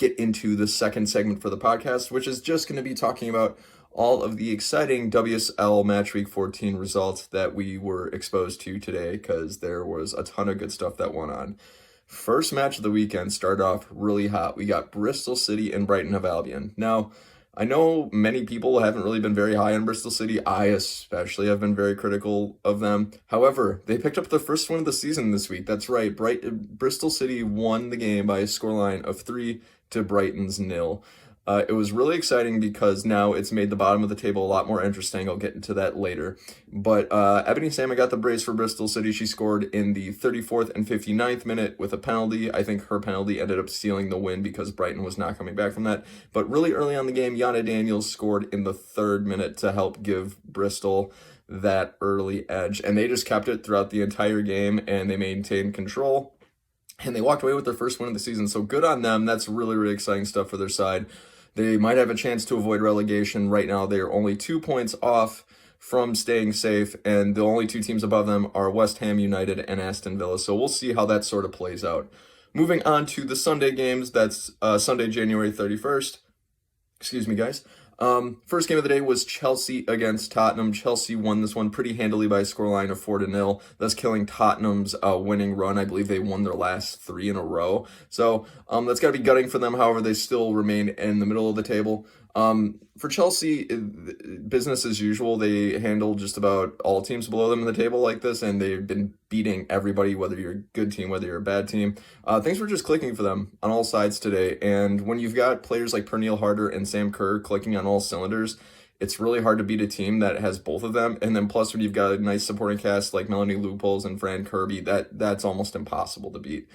get into the second segment for the podcast, which is just going to be talking about all of the exciting WSL Match Week 14 results that we were exposed to today, because there was a ton of good stuff that went on. First match of the weekend started off really hot. We got Bristol City and Brighton of Albion. Now, I know many people haven't really been very high on Bristol City. I especially have been very critical of them. However, they picked up the first win of the season this week. That's right. Bristol City won the game by a scoreline of 3 to Brighton's 0. It was really exciting because now it's made the bottom of the table a lot more interesting. I'll get into that later. But Ebony Salmon got the brace for Bristol City. She scored in the 34th and 59th minute with a penalty. I think her penalty ended up sealing the win because Brighton was not coming back from that. But really early on in the game, Yana Daniels scored in the 3rd minute to help give Bristol that early edge. And they just kept it throughout the entire game, and they maintained control. And they walked away with their first win of the season. So good on them. That's really, really exciting stuff for their side. They might have a chance to avoid relegation. Right now, they are only 2 points off from staying safe, and the only 2 teams above them are West Ham United and Aston Villa. So we'll see how that sort of plays out. Moving on to the Sunday games, that's Sunday, January 31st. Excuse me, guys. First game of the day was Chelsea against Tottenham. Chelsea won this one pretty handily by a scoreline of 4-0, thus killing Tottenham's winning run. I believe they won their last 3 in a row. So that's got to be gutting for them. However, they still remain in the middle of the table. For Chelsea, business as usual. They handle just about all teams below them in the table like this, and they've been beating everybody, whether you're a good team, whether you're a bad team. Things were just clicking for them on all sides today, and when you've got players like Pernille Harder and Sam Kerr clicking on all cylinders, it's really hard to beat a team that has both of them. And then plus when you've got a nice supporting cast like Melanie Leupolz and Fran Kirby, that's almost impossible to beat.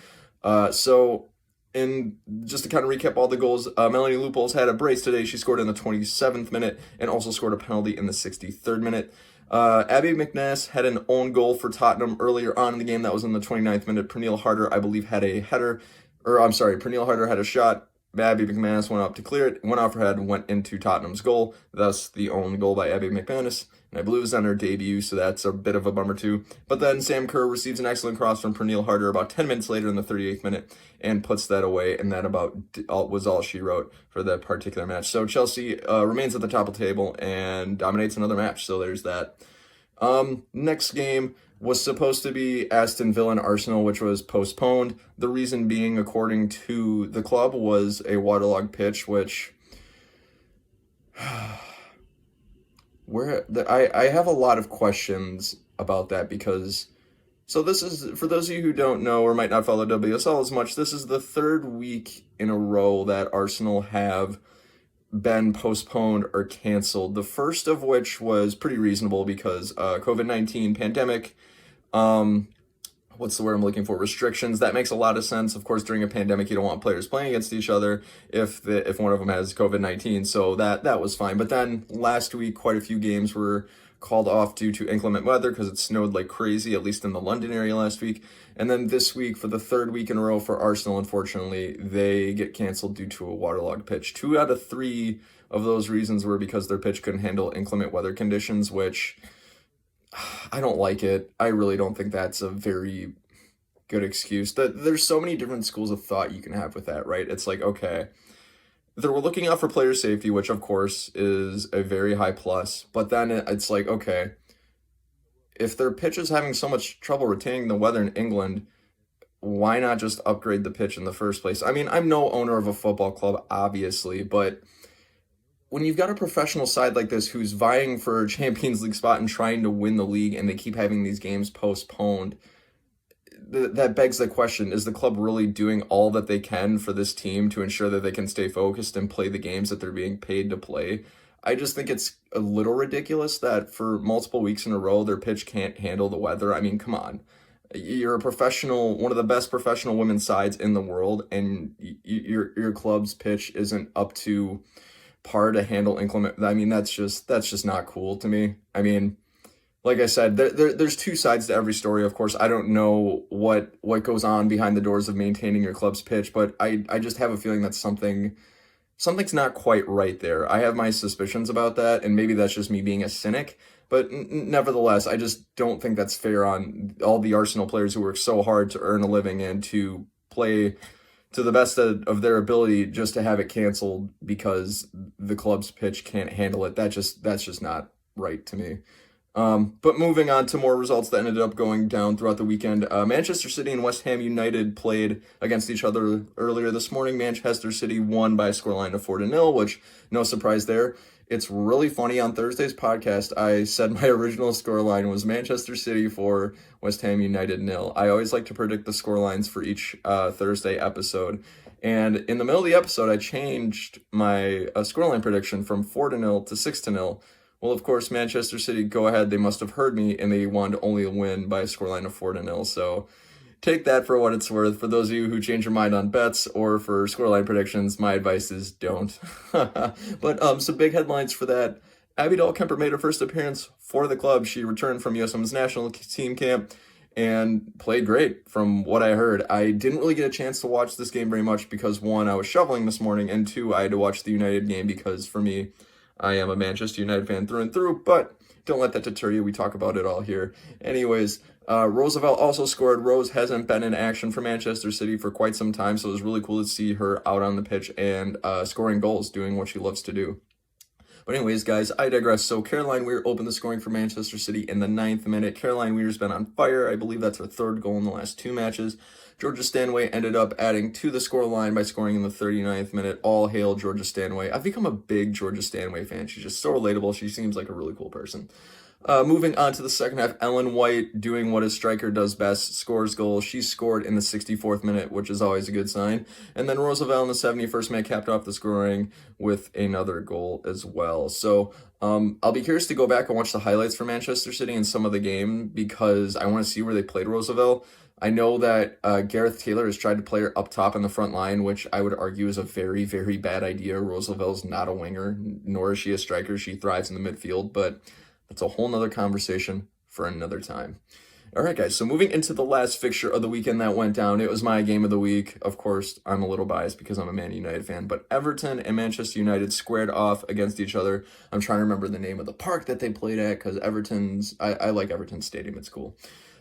And just to kind of recap all the goals, Melanie Leupolz had a brace today. She scored in the 27th minute and also scored a penalty in the 63rd minute. Abby McManus had an own goal for Tottenham earlier on in the game. That was in the 29th minute. Pernille Harder, I believe, had a header. Pernille Harder had a shot. Abby McManus went up to clear it, went off her head, went into Tottenham's goal. Thus, the own goal by Abby McManus. And I believe it was on her debut, so that's a bit of a bummer too. But then Sam Kerr receives an excellent cross from Pernille Harder about 10 minutes later in the 38th minute and puts that away, and that was all she wrote for that particular match. So Chelsea remains at the top of the table and dominates another match, so there's that. Next game was supposed to be Aston Villa and Arsenal, which was postponed. The reason being, according to the club, was a waterlogged pitch, which I have a lot of questions about that because, so this is, for those of you who don't know or might not follow WSL as much, this is the 3rd week in a row that Arsenal have been postponed or canceled. The first of which was pretty reasonable because COVID-19 pandemic, what's the word I'm looking for? Restrictions. That makes a lot of sense. Of course, during a pandemic, you don't want players playing against each other if one of them has COVID-19. So that was fine. But then last week, quite a few games were called off due to inclement weather because it snowed like crazy, at least in the London area last week. And then this week, for the 3rd week in a row for Arsenal, unfortunately, they get canceled due to a waterlogged pitch. 2 out of 3 of those reasons were because their pitch couldn't handle inclement weather conditions, which I don't like it. I really don't think that's a very good excuse. There's so many different schools of thought you can have with that, right? It's like, okay, they were looking out for player safety, which of course is a very high plus, but then it's like, okay, if their pitch is having so much trouble retaining the weather in England, why not just upgrade the pitch in the first place? I mean, I'm no owner of a football club, obviously, but when you've got a professional side like this who's vying for a Champions League spot and trying to win the league, and they keep having these games postponed, that begs the question, is the club really doing all that they can for this team to ensure that they can stay focused and play the games that they're being paid to play? I just think it's a little ridiculous that for multiple weeks in a row, their pitch can't handle the weather. I mean, come on. You're a professional, one of the best professional women's sides in the world, and your club's pitch isn't up to par to handle inclement. I mean, that's just not cool to me. I mean, like I said, there's 2 sides to every story. Of course, I don't know what goes on behind the doors of maintaining your club's pitch, but I just have a feeling that something's not quite right there. I have my suspicions about that, and maybe that's just me being a cynic, but nevertheless, I just don't think that's fair on all the Arsenal players who work so hard to earn a living and to to the best of their ability just to have it canceled because the club's pitch can't handle it. That's just not right to me. But moving on to more results that ended up going down throughout the weekend. Manchester City and West Ham United played against each other earlier this morning. Manchester City won by a scoreline of 4-0, which no surprise there. It's really funny. On Thursday's podcast, I said my original scoreline was Manchester City 4, West Ham United 0. I always like to predict the scorelines for each Thursday episode. And in the middle of the episode, I changed my scoreline prediction from 4-0 to 6-0. Well, of course, Manchester City, go ahead. They must have heard me, and they wanted only a win by a scoreline of 4-0. So take that for what it's worth. For those of you who change your mind on bets or for scoreline predictions, my advice is don't. But some big headlines for that. Abby Dahlkemper made her first appearance for the club. She returned from US Women's National Team camp and played great from what I heard. I didn't really get a chance to watch this game very much because, one, I was shoveling this morning, and two, I had to watch the United game because, for me, I am a Manchester United fan through and through, but don't let that deter you. We talk about it all here. Anyways, Roosevelt also scored. Rose hasn't been in action for Manchester City for quite some time, so it was really cool to see her out on the pitch and scoring goals, doing what she loves to do. But anyways, guys, I digress. So Caroline Weir opened the scoring for Manchester City in the 9th minute. Caroline Weir's been on fire. I believe that's her third goal in the last 2 matches. Georgia Stanway ended up adding to the scoreline by scoring in the 39th minute. All hail Georgia Stanway. I've become a big Georgia Stanway fan. She's just so relatable. She seems like a really cool person. Moving on to the second half, Ellen White, doing what a striker does best, scores goals. She scored in the 64th minute, which is always a good sign. And then Roosevelt in the 71st minute capped off the scoring with another goal as well. So I'll be curious to go back and watch the highlights for Manchester City and some of the game because I want to see where they played Roosevelt. I know that Gareth Taylor has tried to play her up top in the front line, which I would argue is a very, very bad idea. Roosevelt's not a winger, nor is she a striker. She thrives in the midfield, but that's a whole nother conversation for another time. All right, guys, so moving into the last fixture of the weekend that went down, it was my game of the week. Of course, I'm a little biased because I'm a Man United fan, but Everton and Manchester United squared off against each other. I'm trying to remember the name of the park that they played at because I like Everton Stadium. It's cool.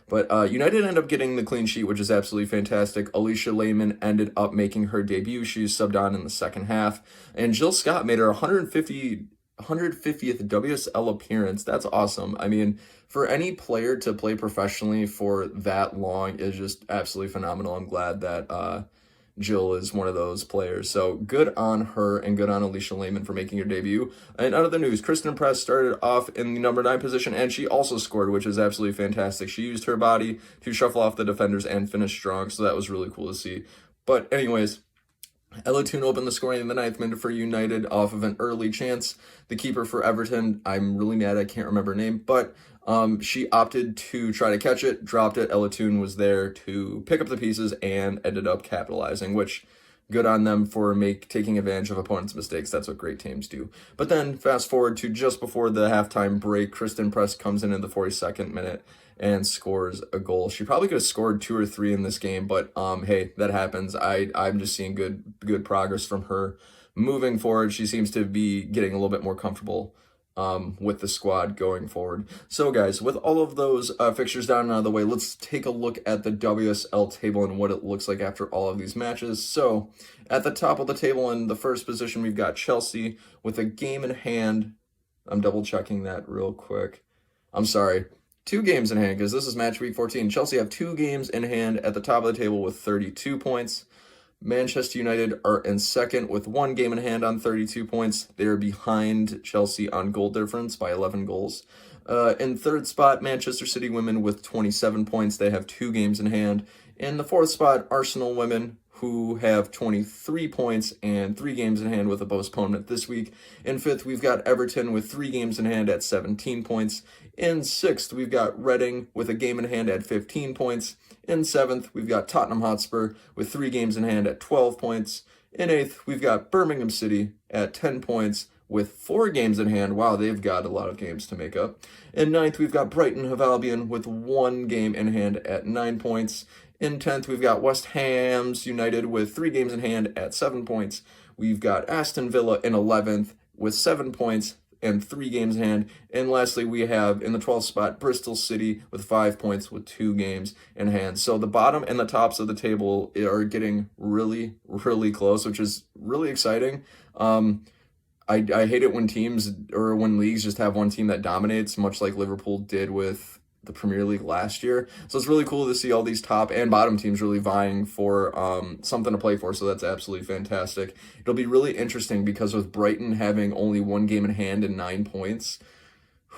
But United ended up getting the clean sheet, which is absolutely fantastic. Alicia Lehman ended up making her debut. She was subbed on in the second half. And Jill Scott made her 150th WSL appearance. That's awesome. I mean, for any player to play professionally for that long is just absolutely phenomenal. I'm glad that Jill is one of those players. So good on her and good on Alicia Lehman for making her debut. And out of the news, Kristen Press started off in the number 9 position and she also scored, which is absolutely fantastic. She used her body to shuffle off the defenders and finish strong. So that was really cool to see. But anyways, Ella Toon opened the scoring in the 9th minute for United off of an early chance. The keeper for Everton, I'm really mad I can't remember her name, but she opted to try to catch it, dropped it. Ella Toon was there to pick up the pieces and ended up capitalizing, which good on them for taking advantage of opponents' mistakes. That's what great teams do. But then fast forward to just before the halftime break, Kristen Press comes in the 42nd minute and scores a goal. She probably could have scored 2 or 3 in this game, but hey, that happens. I'm just seeing good progress from her moving forward. She seems to be getting a little bit more comfortable with the squad going forward. So guys, with all of those fixtures down and out of the way, let's take a look at the WSL table and what it looks like after all of these matches. So at the top of the table in the first position, we've got Chelsea with a game in hand. I'm double checking that real quick. I'm sorry. 2 games in hand because this is match week 14. Chelsea have 2 games in hand at the top of the table with 32 points. Manchester United are in second with 1 game in hand on 32 points. They are behind Chelsea on goal difference by 11 goals. In third spot, Manchester City women with 27 points. They have 2 games in hand. In the fourth spot, Arsenal women, who have 23 points and 3 games in hand with a postponement this week. In fifth, we've got Everton with 3 games in hand at 17 points. In sixth, we've got Reading with a game in hand at 15 points. In seventh, we've got Tottenham Hotspur with 3 games in hand at 12 points. In eighth, we've got Birmingham City at 10 points with 4 games in hand. Wow, they've got a lot of games to make up. In ninth, we've got Brighton Hove Albion with 1 game in hand at 9 points. In 10th, we've got West Ham's United with 3 games in hand at 7 points. We've got Aston Villa in 11th with 7 points. and 3 games in hand. And lastly, we have in the 12th spot Bristol City with 5 points with 2 games in hand. So the bottom and the tops of the table are getting really, really close, which is really exciting. I hate it when teams or when leagues just have one team that dominates, much like Liverpool did with the Premier League last year. So it's really cool to see all these top and bottom teams really vying for something to play for. So that's absolutely fantastic. It'll be really interesting because with Brighton having only 1 game in hand and 9 points,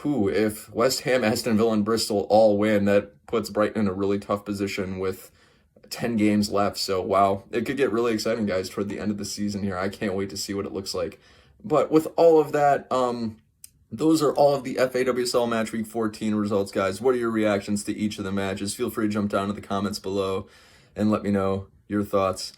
if West Ham, Aston Villa, and Bristol all win, that puts Brighton in a really tough position with 10 games left. So wow, it could get really exciting, guys, toward the end of the season here. I can't wait to see what it looks like. But with all of that, those are all of the FAWSL Match Week 14 results, guys. What are your reactions to each of the matches? Feel free to jump down to the comments below and let me know your thoughts.